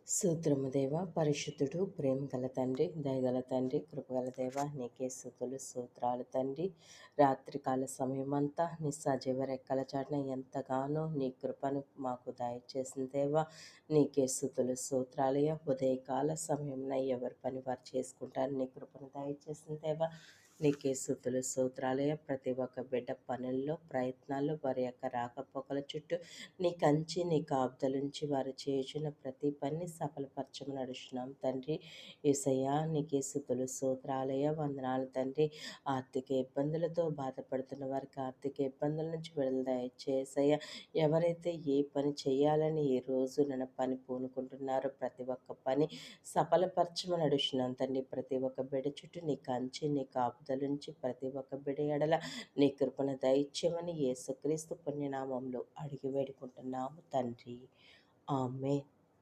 స్తోత్రము దేవా, పరిశుద్ధుడు, ప్రేమ గల తండ్రి, దయగల తండ్రి, కృపగల దేవ, నీకే స్తుతులు స్తోత్రాలు తండ్రి. రాత్రికాల సమయమంతా నీ సజీవ రెక్కల చాటున ఎంతగానో నీ కృపను మాకు దయచేసిన దేవా, నీకే స్తుతులు స్తోత్రాలయ. ఉదయకాల సమయంన ఎవరి పని వారు చేసుకుంటారు, నీ కృపను దయచేసిన దేవా, నీకే స్తుతులు స్తోత్రాలయ. ప్రతి ఒక్క బిడ్డ పనుల్లో, ప్రయత్నాల్లో, వారి యొక్క రాకపోకల చుట్టూ నీ కంచి, నీ కాపుదలుంచి వారు చేయుచున్న ప్రతి పనిని సఫలపరచమని నడుచున్నాం తండ్రి. యేసయ్యా, నీకే స్తుతులు స్తోత్రాలయ. వందనాలు తండ్రి. ఆర్థిక ఇబ్బందులతో బాధపడుతున్న వారికి ఆర్థిక ఇబ్బందుల నుంచి విడుదల దయచేసయ్య. ఎవరైతే ఏ పని చేయాలని ఈ రోజు నన్ను పని పూనుకుంటున్నారో ప్రతి ఒక్క పని సఫలపరచమని నడుచున్నాం తండ్రి. ప్రతి ఒక్క బిడ్డ చుట్టూ నీ కంచి, నీ కాపుదలుంచి ప్రతి ఒక్క బిడ్డ ఎడల నీ కృపను దయచేయమని యేసుక్రీస్తు పుణ్యనామంలో అడిగి వేడుకుంటున్నాము తండ్రి. ఆమేన్.